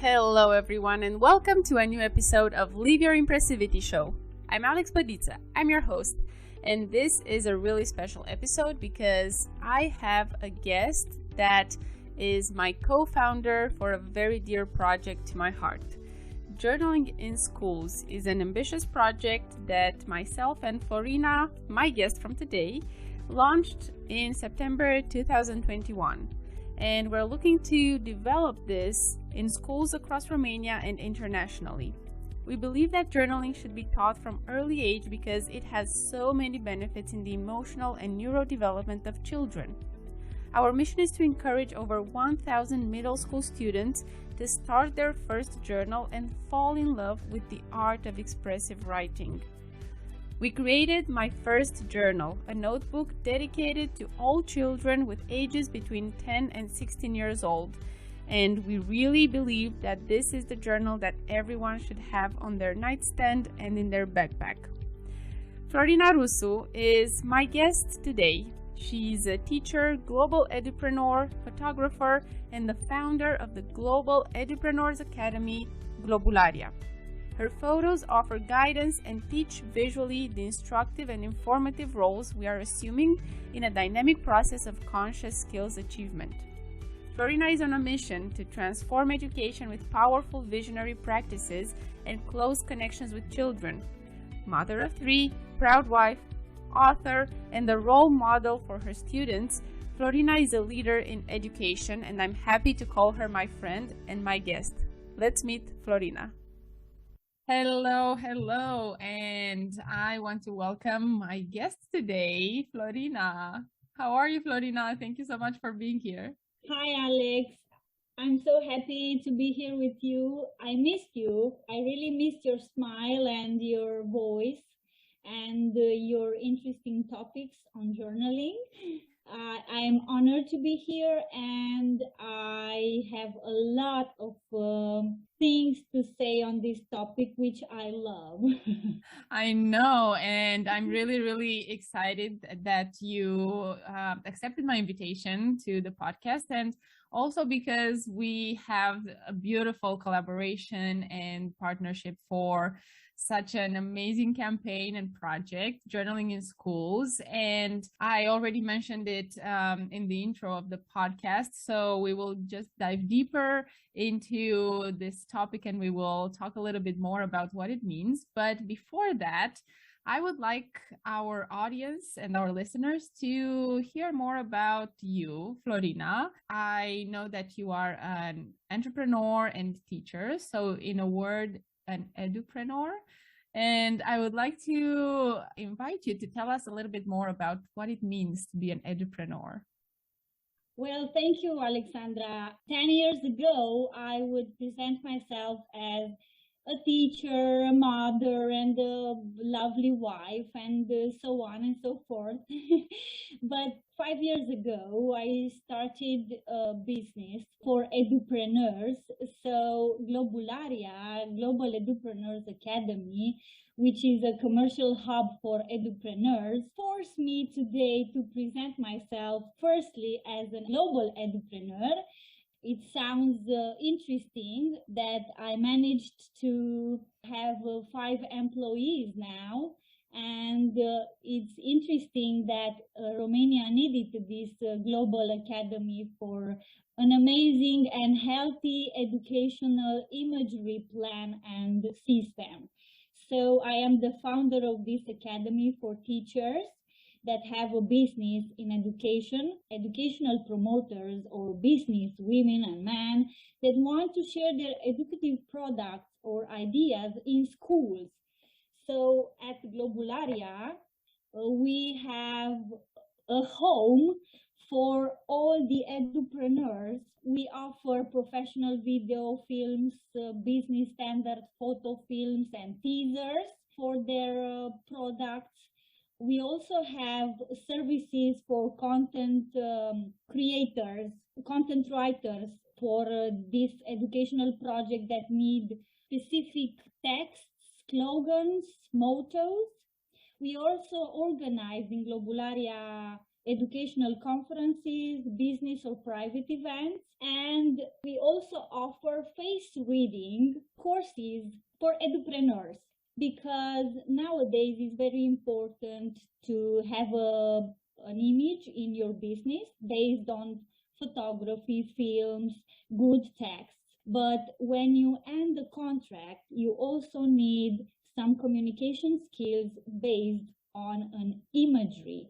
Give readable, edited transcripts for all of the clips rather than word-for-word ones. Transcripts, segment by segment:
Hello everyone and welcome to a new episode of Live Your Impressivity show. I'm Badita, I'm your host, and this is a really special episode because I have a guest that is my co-founder for a very dear project to my heart. Journaling in schools is an ambitious project that myself and Florina, my guest from today, launched in September 2021. And we're looking to develop this in schools across Romania and internationally. We believe that journaling should be taught from early age because it has so many benefits in the emotional and neurodevelopment of children. Our mission is to encourage over 1,000 middle school students to start their first journal and fall in love with the art of expressive writing. We created my first journal, a notebook dedicated to all children with ages between 10 and 16 years old. And we really believe that this is the journal that everyone should have on their nightstand and in their backpack. Florina Russu is my guest today. She's a teacher, global edupreneur, photographer, and the founder of the Global Edupreneurs Academy Globularia. Her photos offer guidance and teach visually the instructive and informative roles we are assuming in a dynamic process of conscious skills achievement. Florina is on a mission to transform education with powerful visionary practices and close connections with children. Mother of three, proud wife, author, and a role model for her students, Florina is a leader in education, and I'm happy to call her my friend and my guest. Let's meet Florina. Hello, and I want to welcome my guest today, Florina. How are you, Florina? Thank you so much for being here. Hi, Alex. I'm so happy to be here with you. I missed you. I really missed your smile and your voice and your interesting topics on journaling. I'm honored to be here, and I have a lot of things to say on this topic, which I love. I know, and I'm really excited that you accepted my invitation to the podcast, and also because we have a beautiful collaboration and partnership for such an amazing campaign and project, Journaling in Schools. And I already mentioned it in the intro of the podcast. So we will just dive deeper into this topic and we will talk a little bit more about what it means. But before that, I would like our audience and our listeners to hear more about you, Florina. I know that you are an entrepreneur and teacher. So in a word, an edupreneur, and I would like to invite you to tell us a little bit more about what it means to be an edupreneur. Well, thank you, Alexandra. 10 years ago, I would present myself as a teacher, a mother, and a lovely wife, and so on and so forth. But 5 years ago, I started a business for edupreneurs. So Globularia, Global Edupreneurs Academy, which is a commercial hub for edupreneurs, forced me today to present myself firstly as a global edupreneur. It sounds interesting that I managed to have 5 employees now. And it's interesting that Romania needed this global academy for an amazing and healthy educational imagery plan and system. So I am the founder of this academy for teachers that have a business in education, educational promoters or business women and men that want to share their educative products or ideas in schools. So at Globularia, we have a home for all the edupreneurs. We offer professional video films, business standard photo films and teasers for their products. We also have services for content creators, content writers for this educational project that need specific texts, slogans, mottos. We also organize in Globularia educational conferences, business or private events. And we also offer face reading courses for edupreneurs, because nowadays it's very important to have an image in your business based on photography, films, good text. But when you end the contract, you also need some communication skills based on an imagery,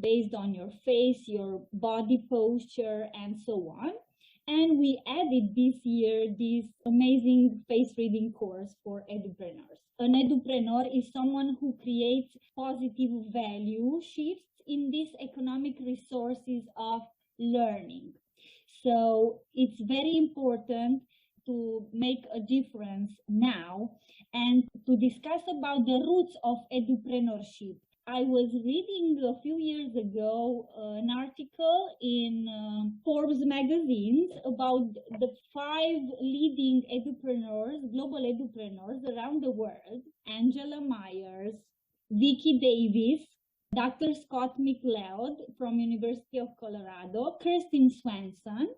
based on your face, your body posture, and so on. And we added this year this amazing face reading course for edupreneurs. An edupreneur is someone who creates positive value shifts in these economic resources of learning. So it's very important to make a difference now and to discuss about the roots of edupreneurship. I was reading a few years ago an article in Forbes magazines about the 5 leading edupreneurs, global edupreneurs around the world: Angela Myers, Vicky Davis, Dr. Scott McLeod from University of Colorado, Kirsten Swenson.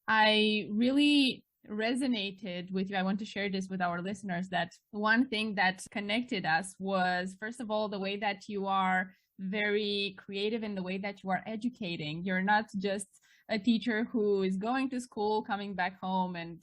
I really resonated with you. I want to share this with our listeners, that one thing that connected us was, first of all, the way that you are very creative in the way that you are educating. You're not just a teacher who is going to school, coming back home and,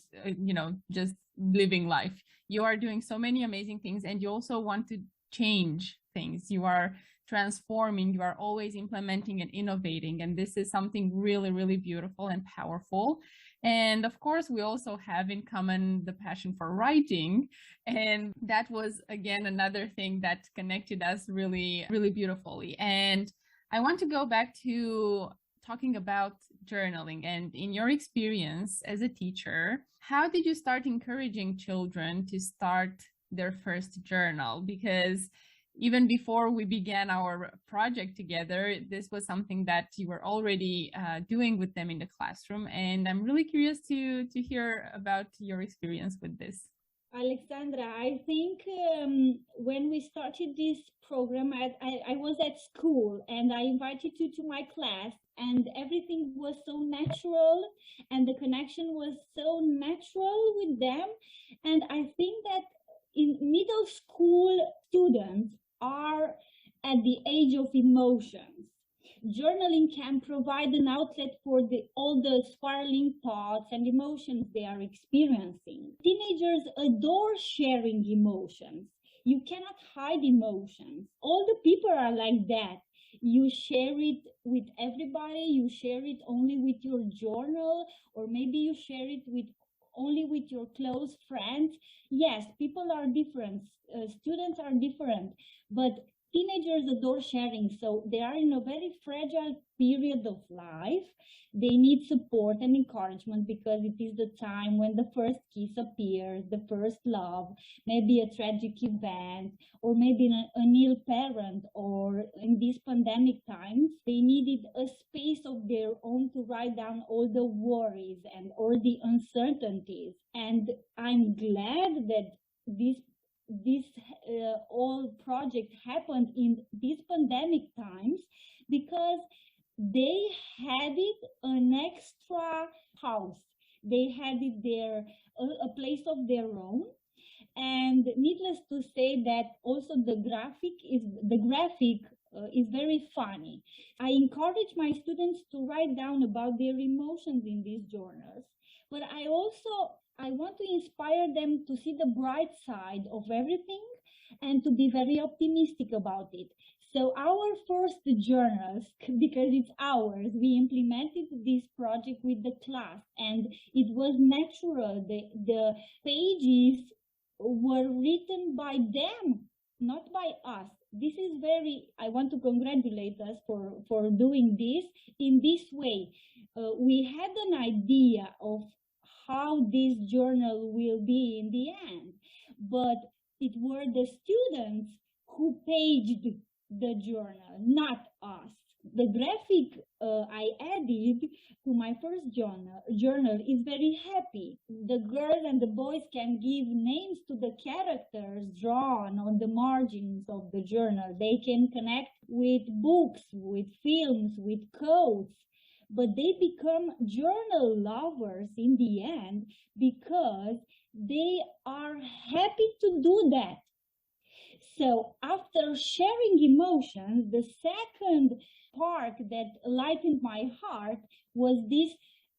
just living life. You are doing so many amazing things, and you also want to change things. You are transforming, you are always implementing and innovating. And this is something really, really beautiful and powerful. And of course, we also have in common the passion for writing. And that was, again, another thing that connected us really, really beautifully. And I want to go back to talking about journaling. And in your experience as a teacher, how did you start encouraging children to start their first journal? Because even before we began our project together, this was something that you were already doing with them in the classroom. And I'm really curious to hear about your experience with this. Alexandra, I think when we started this program, I was at school and I invited you to my class, and everything was so natural and the connection was so natural with them. And I think that in middle school, students are at the age of emotions. Journaling can provide an outlet for all the spiraling thoughts and emotions they are experiencing. Teenagers adore sharing emotions. You cannot hide emotions. All the people are like that. You share it with everybody. You share it only with your journal, or maybe you share it only with your close friends. Yes, people are different. Students are different, but teenagers adore sharing. So they are in a very fragile period of life. They need support and encouragement, because it is the time when the first kiss appears, the first love, maybe a tragic event, or maybe an ill parent, or in these pandemic times, they needed a space of their own to write down all the worries and all the uncertainties. And I'm glad that this all project happened in these pandemic times, because they had it an extra house. They had it there, a place of their own. And needless to say that also the graphic is very funny. I encourage my students to write down about their emotions in these journals, but I want to inspire them to see the bright side of everything and to be very optimistic about it. So our first journals, because it's ours, we implemented this project with the class, and it was natural. The pages were written by them, not by us. This is I want to congratulate us for doing this in this way. We had an idea of how this journal will be in the end, but it were the students who paged the journal, not us. The graphic I added to my first journal is very happy. The girls and the boys can give names to the characters drawn on the margins of the journal. They can connect with books, with films, with quotes, but they become journal lovers in the end because they are happy to do that. So after sharing emotions, the second part that lightened my heart was this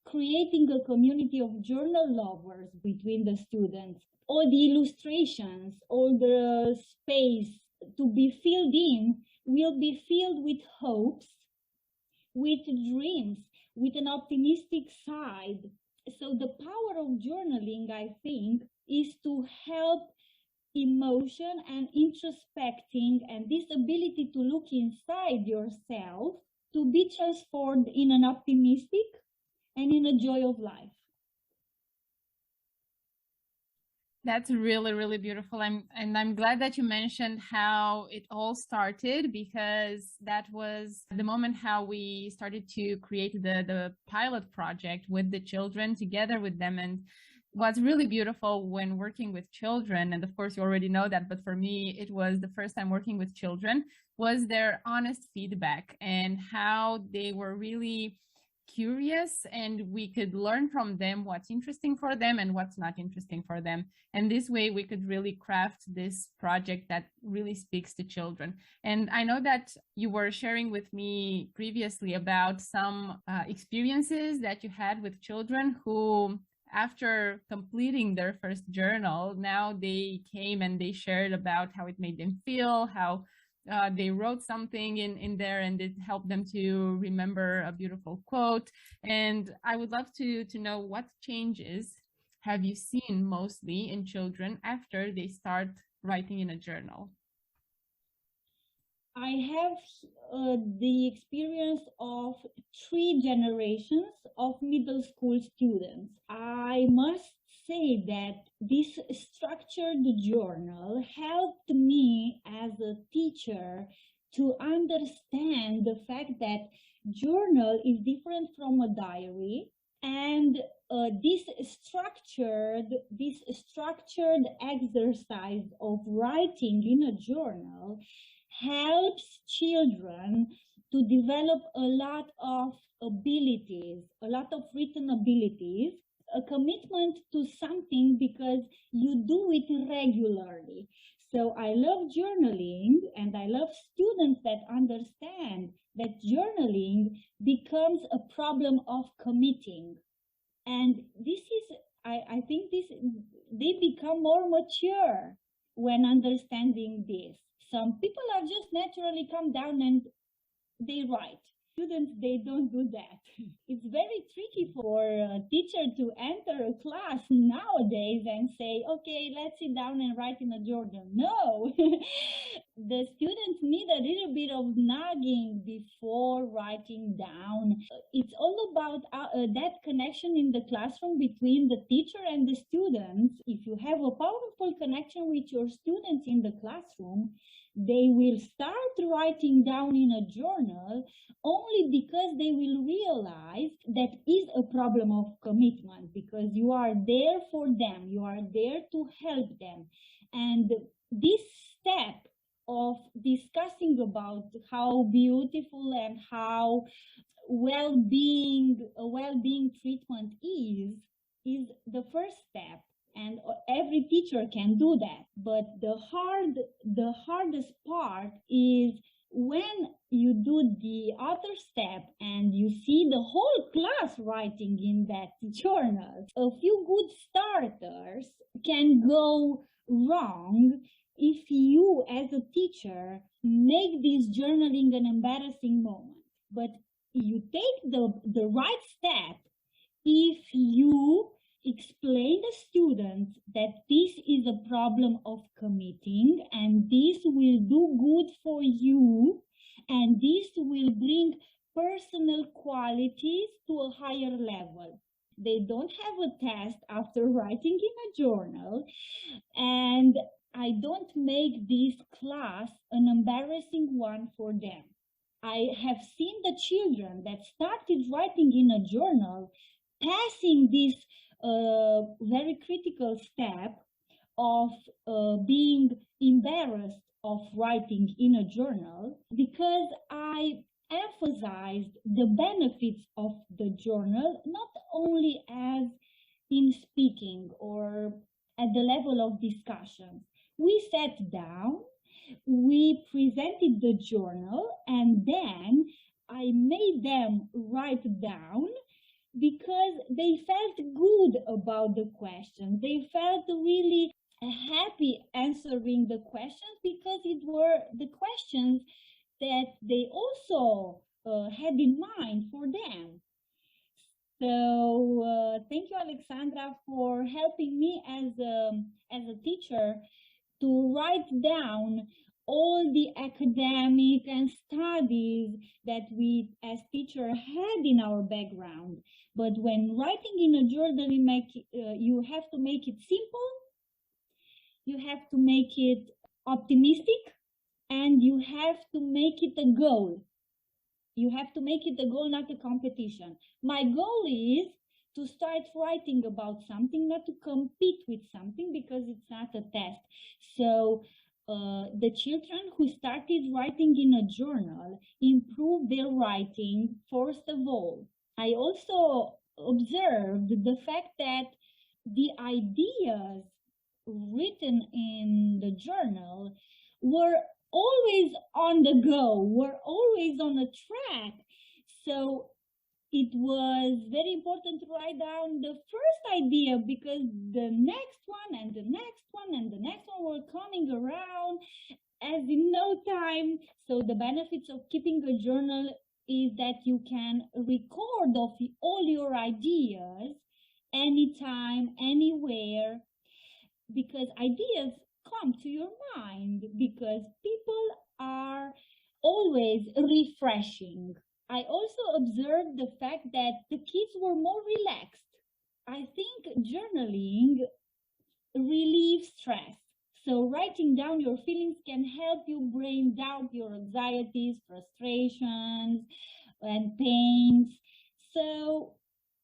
creating a community of journal lovers between the students. All the illustrations, all the space to be filled in will be filled with hopes, with dreams, with an optimistic side. So the power of journaling, I think, is to help emotion and introspecting and this ability to look inside yourself to be transformed in an optimistic and in a joy of life. That's really, really beautiful. I'm glad that you mentioned how it all started, because that was the moment how we started to create the pilot project with the children, together with them. And what's really beautiful when working with children, and of course you already know that, but for me it was the first time working with children, was their honest feedback and how they were really curious, and we could learn from them what's interesting for them and what's not interesting for them. And this way we could really craft this project that really speaks to children. And I know that you were sharing with me previously about some experiences that you had with children who, after completing their first journal, now they came and they shared about how it made them feel, how they wrote something in there and it helped them to remember a beautiful quote. And I would love to know, what changes have you seen mostly in children after they start writing in a journal? I have the experience of 3 generations of middle school students. I must say that this structured journal helped me as a teacher to understand the fact that journal is different from a diary, and this structured exercise of writing in a journal helps children to develop a lot of abilities, a lot of written abilities, a commitment to something because you do it regularly. So I love journaling, and I love students that understand that journaling becomes a problem of committing. And this is, I think they become more mature when understanding this. Some people are just naturally come down and they write. Students, they don't do that. It's very tricky for a teacher to enter a class nowadays and say, okay, let's sit down and write in a journal. No, the students need a little bit of nagging before writing down. It's all about that connection in the classroom between the teacher and the students. If you have a powerful connection with your students in the classroom, they will start writing down in a journal only because they will realize that is a problem of commitment, because you are there for them, you are there to help them. And this step of discussing about how beautiful and how well-being treatment is the first step. And every teacher can do that. But the hardest part is when you do the other step and you see the whole class writing in that journal. A few good starters can go wrong if you, as a teacher, make this journaling an embarrassing moment. But you take the right step if you explain to students that this is a problem of committing, and this will do good for you, and this will bring personal qualities to a higher level. They don't have a test after writing in a journal, and I don't make this class an embarrassing one for them. I have seen the children that started writing in a journal passing this very critical step of being embarrassed of writing in a journal, because I emphasized the benefits of the journal, not only as in speaking or at the level of discussion. We sat down, we presented the journal, and then I made them write down, because they felt good about the questions. They felt really happy answering the questions, because it were the questions that they also had in mind for them. So thank you, Alexandra, for helping me as a teacher to write down all the academic and studies that we as teacher had in our background. But when writing in a journal, you have to make it simple, you have to make it optimistic, and you have to make it a goal. You have to make it a goal, not a competition. My goal is to start writing about something, not to compete with something, because it's not a test. So the children who started writing in a journal improved their writing, first of all. I also observed the fact that the ideas written in the journal were always on the go, were always on a track. So it was very important to write down the first idea, because the next one and the next one and the next one were coming around as in no time. So the benefits of keeping a journal is that you can record of all your ideas anytime, anywhere, because ideas come to your mind, because people are always refreshing. I also observed the fact that the kids were more relaxed. I think journaling relieves stress. So writing down your feelings can help you bring down your anxieties, frustrations, and pains. So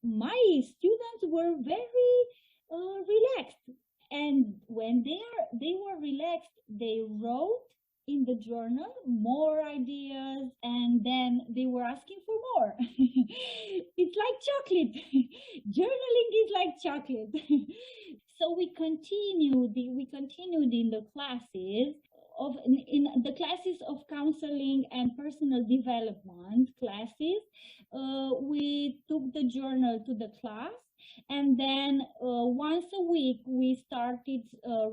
my students were very relaxed. And when they were relaxed, they wrote in the journal more ideas, and then they were asking for more. It's like chocolate. Journaling is like chocolate. So we continued in the classes of counseling and personal development classes. We took the journal to the class, and then once a week we started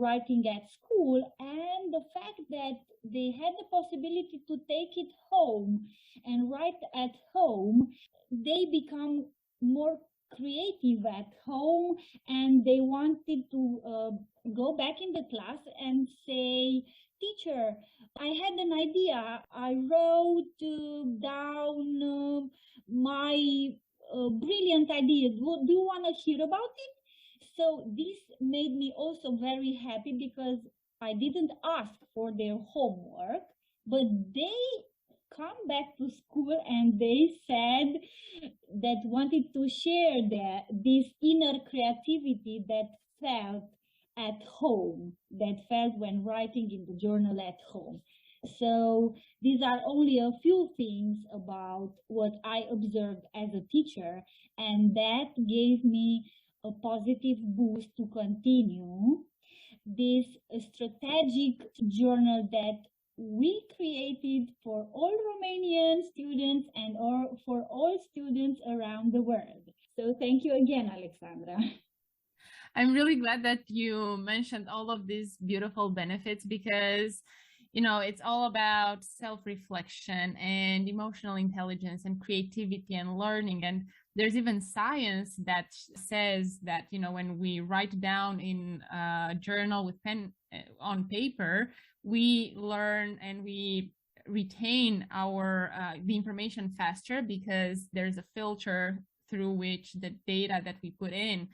writing at school. And the fact that they had the possibility to take it home and write at home, they become more creative at home, and they wanted to go back in the class and say, teacher, I had an idea. I wrote down my brilliant idea. Do you want to hear about it? So this made me also very happy, because I didn't ask for their homework, but they come back to school and they said that wanted to share this inner creativity that felt at home, that felt when writing in the journal at home. So these are only a few things about what I observed as a teacher, and that gave me a positive boost to continue this strategic journal that we created for all Romanian students and for all students around the world. So thank you again, Alexandra. I'm really glad that you mentioned all of these beautiful benefits, because it's all about self-reflection and emotional intelligence and creativity and learning. And there's even science that says that, when we write down in a journal with pen on paper, we learn and we retain the information faster, because there's a filter through which the data that we put in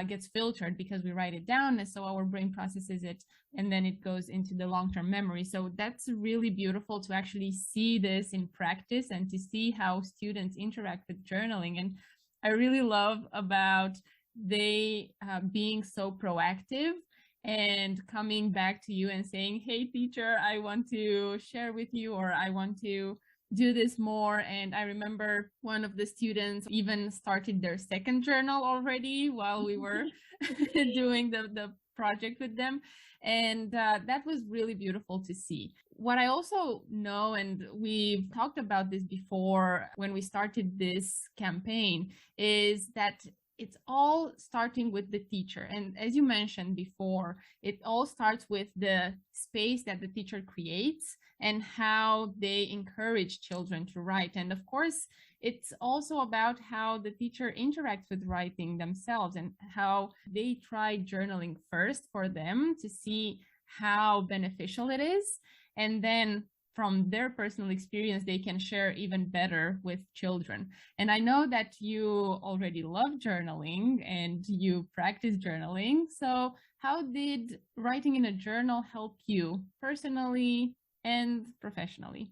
gets filtered because we write it down, and so our brain processes it, and then it goes into the long-term memory. So that's really beautiful to actually see this in practice and to see how students interact with journaling. And I really love about they being so proactive and coming back to you and saying, hey teacher, I want to share with you, or I want to do this more. And I remember one of the students even started their second journal already while we were doing the project with them. And that was really beautiful to see. What I also know, and we've talked about this before when we started this campaign, is that it's all starting with the teacher. And as you mentioned before, it all starts with the space that the teacher creates and how they encourage children to write. And of course, it's also about how the teacher interacts with writing themselves and how they try journaling first for them to see how beneficial it is. And then from their personal experience, they can share even better with children. And I know that you already love journaling and you practice journaling. So how did writing in a journal help you personally and professionally?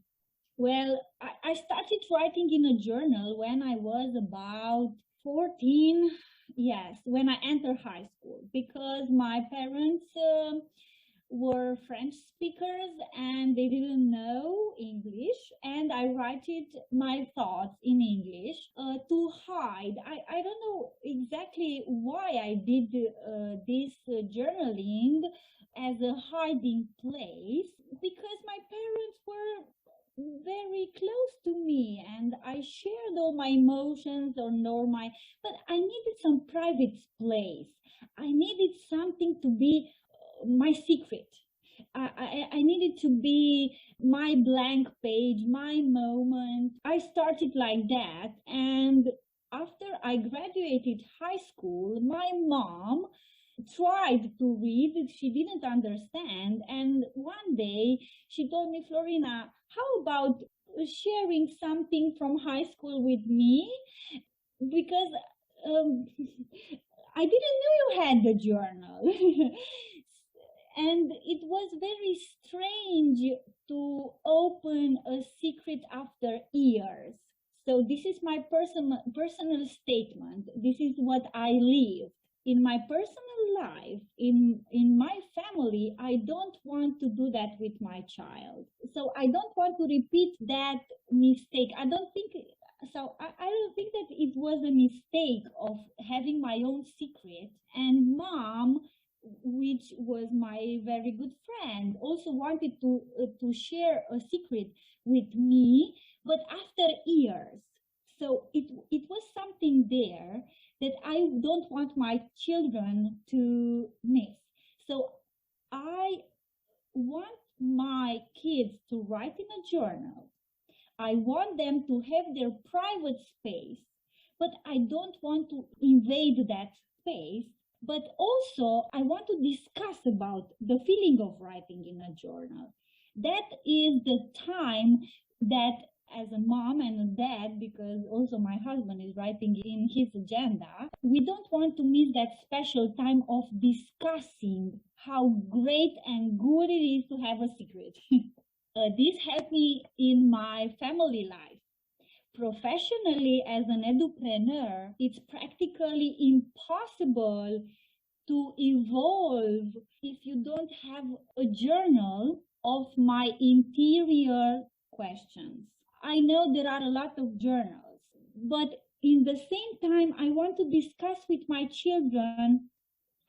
Well, I started writing in a journal when I was about 14, yes, when I entered high school, because my parents were French speakers and they didn't know English, and I write it my thoughts in English to hide. I don't know exactly why I did this journaling as a hiding place, because my parents were very close to me and I shared all my emotions or my, but I needed some private place. I needed something to be my secret. I needed to be my blank page, my moment. I started like that. And after I graduated high school, my mom tried to read. She didn't understand. And one day she told me, Florina, how about sharing something from high school with me? Because I didn't know you had the journal. And it was very strange to open a secret after years. So this is my personal statement. This is what I live. In my personal life, in my family, I don't want to do that with my child. So I don't want to repeat that mistake. I don't think that it was a mistake of having my own secret. And mom, which was my very good friend, also wanted to share a secret with me, but after years. So it was something there that I don't want my children to miss. So I want my kids to write in a journal. I want them to have their private space, but I don't want to invade that space. But also, I want to discuss about the feeling of writing in a journal. That is the time that, as a mom and a dad, because also my husband is writing in his agenda, we don't want to miss that special time of discussing how great and good it is to have a secret. This helped me in my family life. Professionally, as an edupreneur, it's practically impossible to evolve if you don't have a journal of my interior questions. I know there are a lot of journals, but in the same time, I want to discuss with my children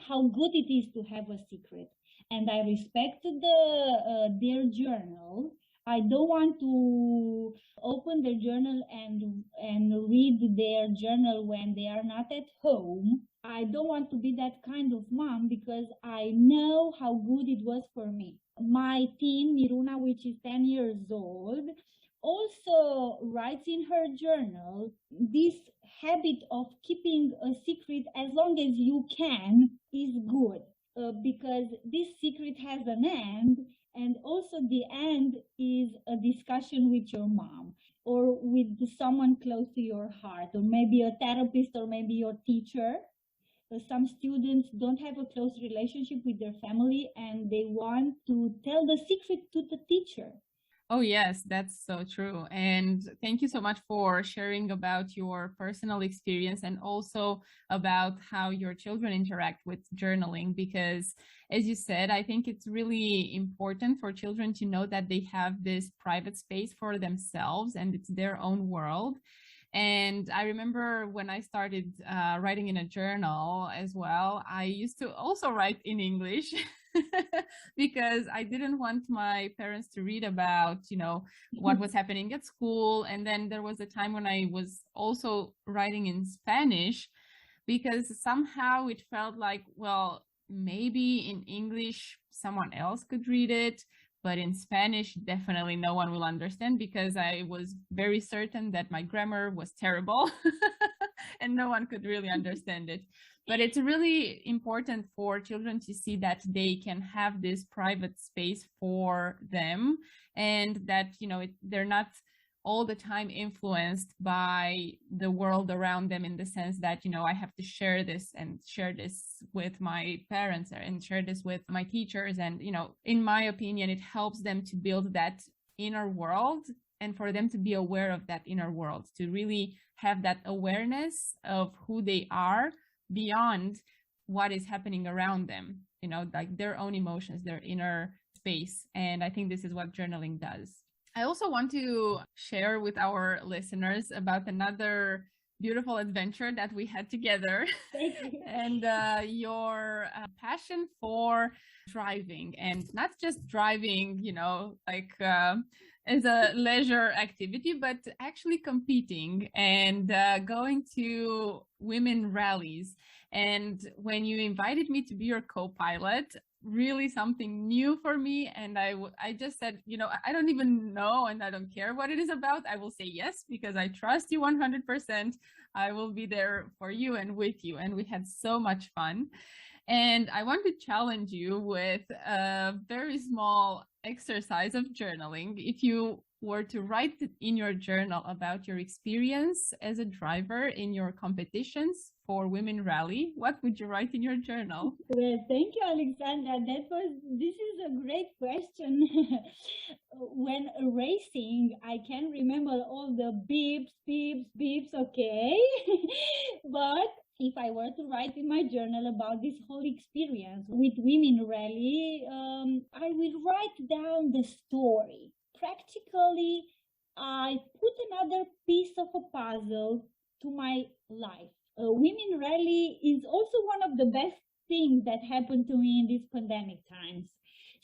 how good it is to have a secret. And I respect their journal. I don't want to open their journal and read their journal when they are not at home. I don't want to be that kind of mom, because I know how good it was for me. My teen, Miruna, which is 10 years old, also writes in her journal. This habit of keeping a secret as long as you can is good, because this secret has an end, and also the end is a discussion with your mom. or with someone close to your heart, or maybe a therapist, or maybe your teacher. Some students don't have a close relationship with their family and they want to tell the secret to the teacher. Oh, yes, that's so true. And thank you so much for sharing about your personal experience and also about how your children interact with journaling. Because, as you said, I think it's really important for children to know that they have this private space for themselves and it's their own world. And I remember when I started writing in a journal as well, I used to also write in English because I didn't want my parents to read about, what was happening at school. And then there was a time when I was also writing in Spanish because somehow it felt like, well, maybe in English someone else could read it, but in Spanish, definitely no one will understand because I was very certain that my grammar was terrible and no one could really understand it. But it's really important for children to see that they can have this private space for them and that, they're not all the time influenced by the world around them in the sense that, I have to share this with my parents and share this with my teachers. And, in my opinion, it helps them to build that inner world and for them to be aware of that inner world, to really have that awareness of who they are beyond what is happening around them, like their own emotions, their inner space. And I think this is what journaling does. I also want to share with our listeners about another beautiful adventure that we had together and your passion for driving, and not just driving, as a leisure activity, but actually competing and going to women rallies. And when you invited me to be your co-pilot, really something new for me. And I just said, I don't even know and I don't care what it is about. I will say yes, because I trust you 100%. I will be there for you and with you. And we had so much fun. And I want to challenge you with a very small exercise of journaling. If you were to write in your journal about your experience as a driver in your competitions for Women Rally, what would you write in your journal? Well, thank you, Alexandra. This is a great question. When racing, I can remember all the beeps, beeps, beeps, okay? But if I were to write in my journal about this whole experience with Women Rally, I will write down the story. Practically, I put another piece of a puzzle to my life. Women Rally is also one of the best things that happened to me in these pandemic times.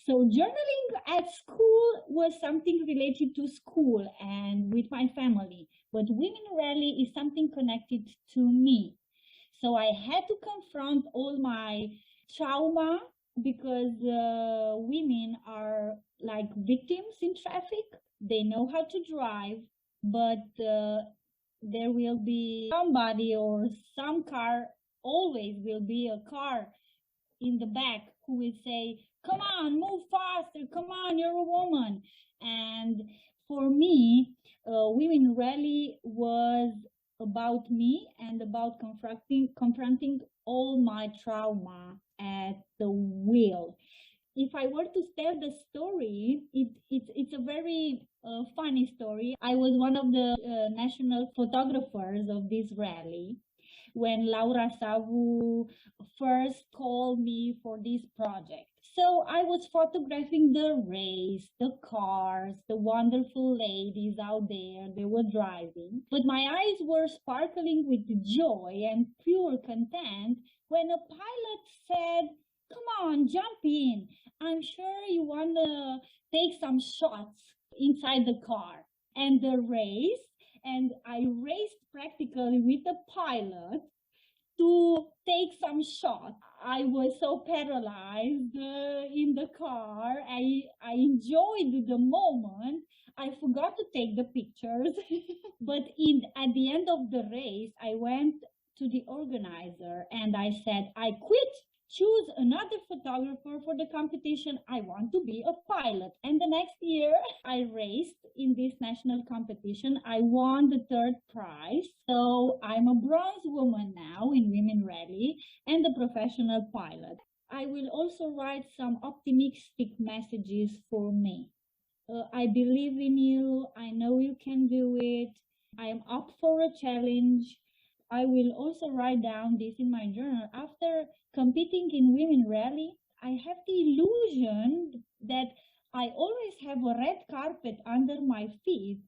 So journaling at school was something related to school and with my family, but Women Rally is something connected to me. So I had to confront all my trauma because women are like victims in traffic. They know how to drive, but there will be somebody or some car, always will be a car in the back who will say, come on, move faster, come on, you're a woman. And for me, Women Rally was about me and about confronting all my trauma at the wheel. If I were to tell the story, it's a very funny story. I was one of the national photographers of this rally when Laura Savu first called me for this project. So I was photographing the race, the cars, the wonderful ladies out there, they were driving. But my eyes were sparkling with joy and pure content when a pilot said, come on, jump in. I'm sure you want to take some shots inside the car. And the race, and I raced practically with the pilot to take some shots. I was so paralyzed in the car. I enjoyed the moment. I forgot to take the pictures. But at the end of the race, I went to the organizer and I said, I quit. choose another photographer for the competition. I want to be a pilot. And the next year I raced in this national competition. I won the third prize. So I'm a bronze woman now in women rally and a professional pilot. I will also write some optimistic messages for me. I believe in you. I know you can do it. I am up for a challenge. I will also write down this in my journal. After competing in Women Rally, I have the illusion that I always have a red carpet under my feet,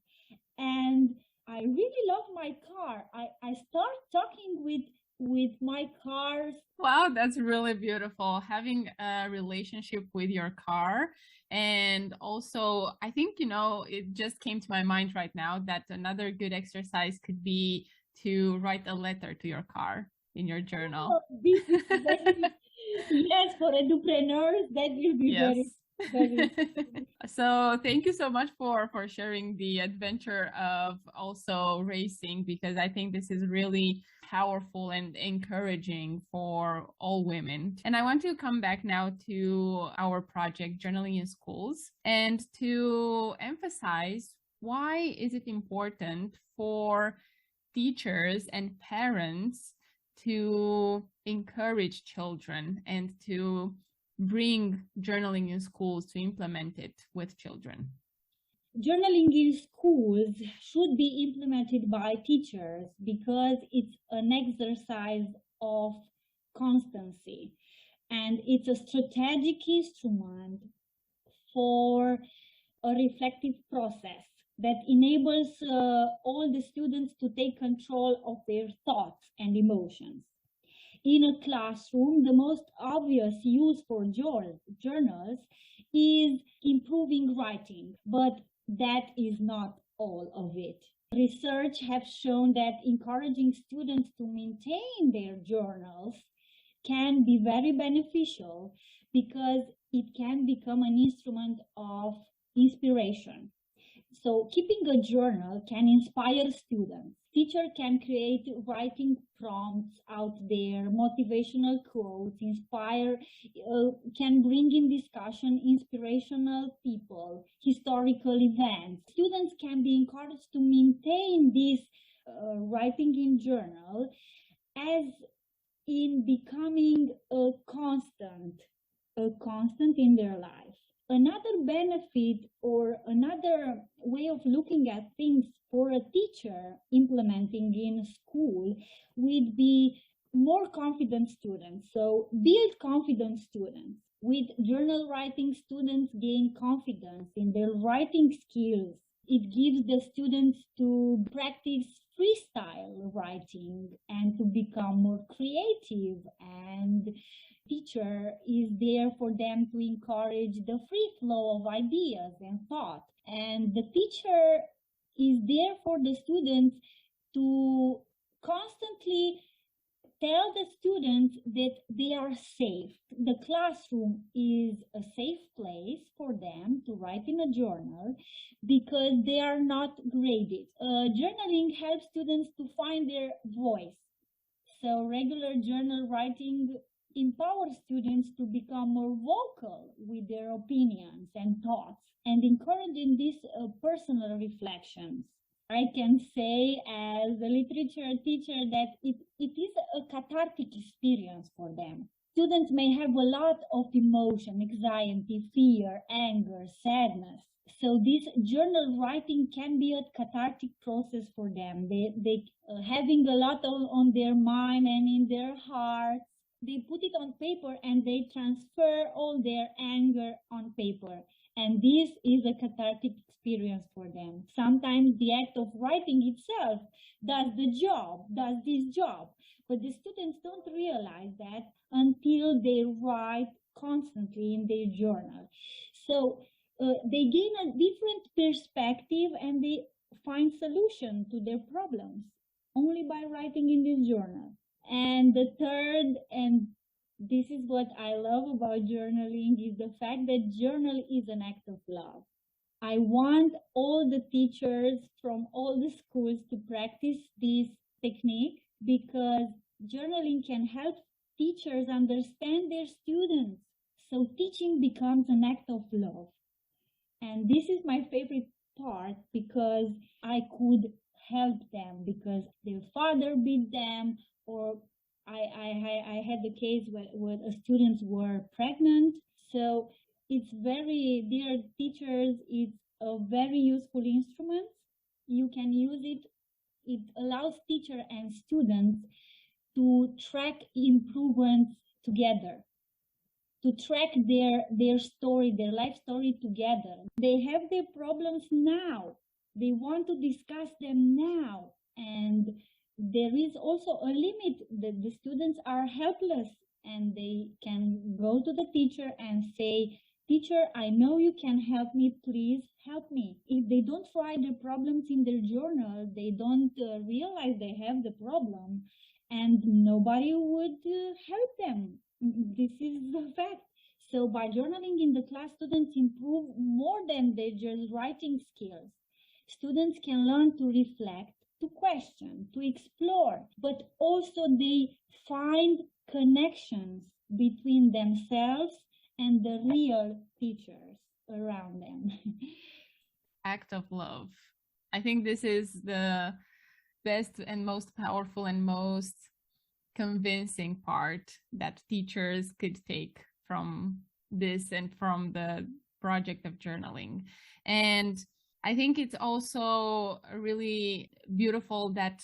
and I really love my car. I start talking with my cars. Wow, that's really beautiful. Having a relationship with your car. And also, I think, it just came to my mind right now that another good exercise could be to write a letter to your car in your journal. Oh, this is very, yes, for edupreneurs, that will be Yes. very. So thank you so much for sharing the adventure of also racing, because I think this is really powerful and encouraging for all women. And I want to come back now to our project Journaling in Schools and to emphasize, why is it important for teachers and parents to encourage children and to bring journaling in schools, to implement it with children? Journaling in schools should be implemented by teachers because it's an exercise of constancy, and it's a strategic instrument for a reflective process that enables all the students to take control of their thoughts and emotions. In a classroom, the most obvious use for journals is improving writing, but that is not all of it. Research has shown that encouraging students to maintain their journals can be very beneficial because it can become an instrument of inspiration. So keeping a journal can inspire students. Teacher can create writing prompts out there, motivational quotes, can bring in discussion inspirational people, historical events. Students can be encouraged to maintain this writing in journal as in becoming a constant in their life. Another benefit or another way of looking at things for a teacher implementing in school would be more confident students. So build confident students. With journal writing, students gain confidence in their writing skills. It gives the students to practice freestyle writing and to become more creative, and teacher is there for them to encourage the free flow of ideas and thought. And the teacher is there for the students to constantly tell the students that they are safe. The classroom is a safe place for them to write in a journal because they are not graded. Journaling helps students to find their voice. So regular journal writing empowers students to become more vocal with their opinions and thoughts and encouraging these personal reflections. I can say as a literature teacher that it is a cathartic experience for them. Students may have a lot of emotion, anxiety, fear, anger, sadness. So this journal writing can be a cathartic process for them. They having a lot on their mind and in their hearts. They put it on paper and they transfer all their anger on paper. And this is a cathartic experience for them. Sometimes the act of writing itself does this job. But the students don't realize that until they write constantly in their journal. So they gain a different perspective and they find solution to their problems only by writing in this journal. And the third, and this is what I love about journaling, is the fact that journal is an act of love. I want all the teachers from all the schools to practice this technique because journaling can help teachers understand their students. So teaching becomes an act of love. And this is my favorite part because I could help them because their father beat them, or I had the case where students were pregnant. So it's very, dear teachers, it's a very useful instrument. You can use it. It allows teacher and students to track improvements together, to track their story, their life story together. They have their problems now. They want to discuss them now. And there is also a limit that the students are helpless and they can go to the teacher and say, teacher, I know you can help me, please help me. If they don't write their problems in their journal, they don't realize they have the problem, and nobody would help them. This is the fact. So by journaling in the class, students improve more than their just writing skills. Students can learn to reflect, to question, to explore, but also they find connections between themselves and the real teachers around them. Act of love. I think this is the best and most powerful and most convincing part that teachers could take from this and from the project of journaling. And I think it's also really beautiful that,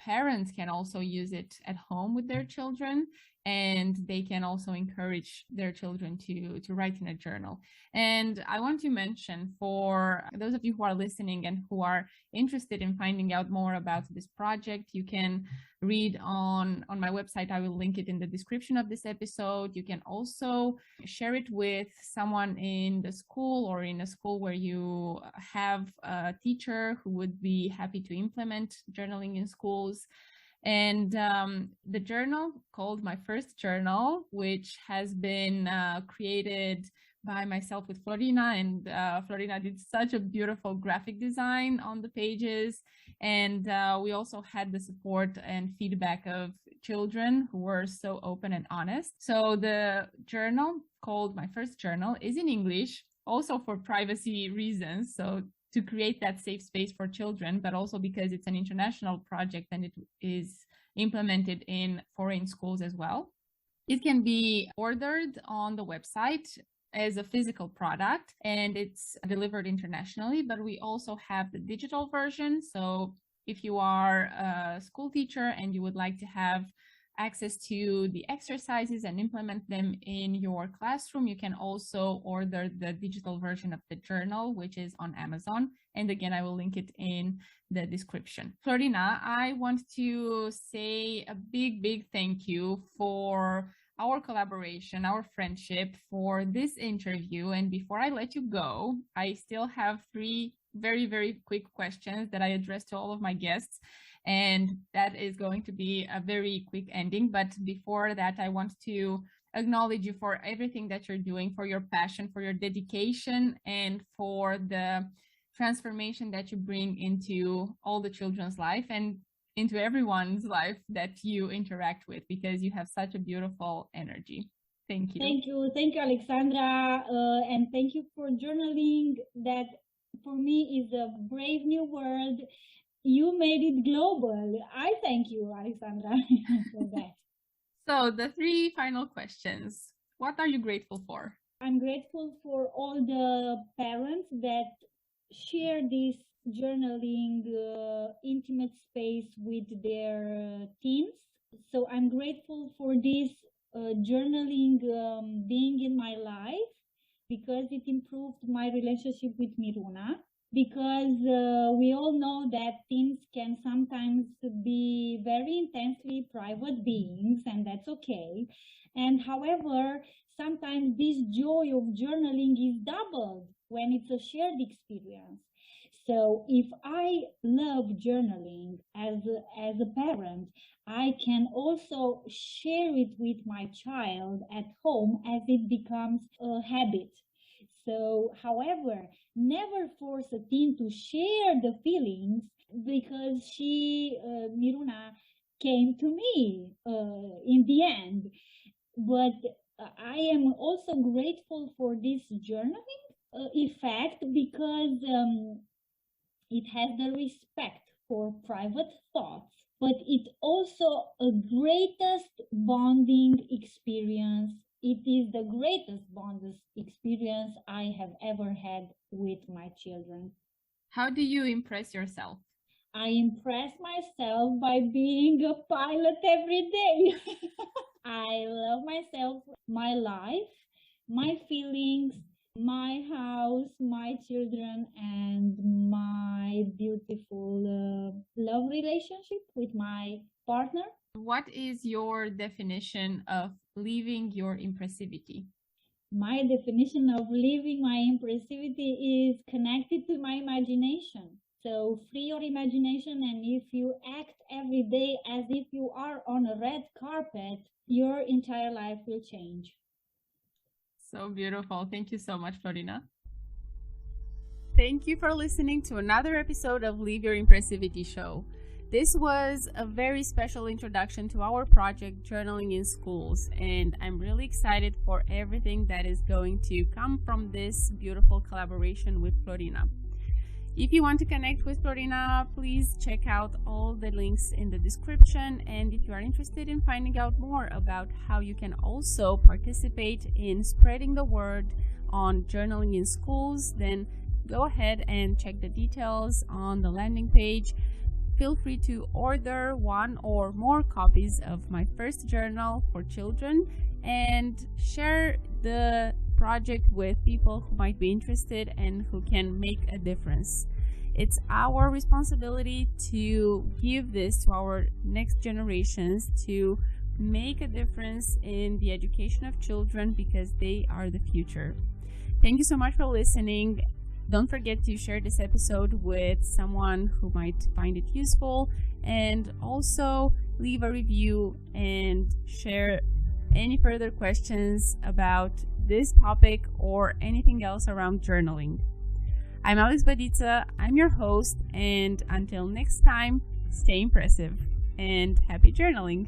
parents can also use it at home with their children, and they can also encourage their children to write in a journal. And I want to mention, for those of you who are listening and who are interested in finding out more about this project, you can read on my website. I will link it in the description of this episode. You can also share it with someone in the school or in a school where you have a teacher who would be happy to implement journaling in schools. And the journal, called My First Journal, which has been created by myself with Florina, and Florina did such a beautiful graphic design on the pages. And we also had the support and feedback of children who were so open and honest. So the journal, called My First Journal, is in English, also for privacy reasons. So to create that safe space for children, but also because it's an international project and it is implemented in foreign schools as well. It can be ordered on the website as a physical product, and it's delivered internationally, but we also have the digital version. So if you are a school teacher and you would like to have access to the exercises and implement them in your classroom, you can also order the digital version of the journal, which is on Amazon. And again, I will link it in the description. Florina, I want to say a big thank you for our collaboration, our friendship, for this interview. And before I let you go, I still have 3 very quick questions that I address to all of my guests. And that is going to be a very quick ending. But before that, I want to acknowledge you for everything that you're doing, for your passion, for your dedication, and for the transformation that you bring into all the children's life and into everyone's life that you interact with, because you have such a beautiful energy. Thank you. Thank you, Alexandra. And thank you for journaling. That for me is a brave new world. You made it global. I thank you, Alexandra, for that. So the 3 final questions. What are you grateful for? I'm grateful for all the parents that share this journaling intimate space with their teens. So I'm grateful for this journaling being in my life, because it improved my relationship with Miruna. Because we all know that teens can sometimes be very intensely private beings, and that's okay. And however, sometimes this joy of journaling is doubled when it's a shared experience. So if I love journaling as a parent, I can also share it with my child at home as it becomes a habit. So, however, never force a teen to share the feelings, because Miruna, came to me in the end. But I am also grateful for this journaling effect because it has the respect for private thoughts, but it's also a greatest bonding experience. It is the greatest bonding experience I have ever had with my children. How do you impress yourself? I impress myself by being a pilot every day. I love myself, my life, my feelings, my house, my children, and my beautiful love relationship with my partner. What is your definition of living your impressivity? My definition of living my impressivity is connected to my imagination. So free your imagination, and if you act every day as if you are on a red carpet, your entire life will change. So beautiful. Thank you so much, Florina. Thank you for listening to another episode of Live Your Impressivity Show. This was a very special introduction to our project, Journaling in Schools, and I'm really excited for everything that is going to come from this beautiful collaboration with Florina. If you want to connect with Florina, please check out all the links in the description. And if you are interested in finding out more about how you can also participate in spreading the word on journaling in schools, then go ahead and check the details on the landing page. Feel free to order one or more copies of my first journal for children and share the project with people who might be interested and who can make a difference. It's our responsibility to give this to our next generations, to make a difference in the education of children, because they are the future. Thank you so much for listening. Don't forget to share this episode with someone who might find it useful, and also leave a review and share any further questions about this topic or anything else around journaling. I'm Badita, I'm your host, and until next time, stay impressive and happy journaling!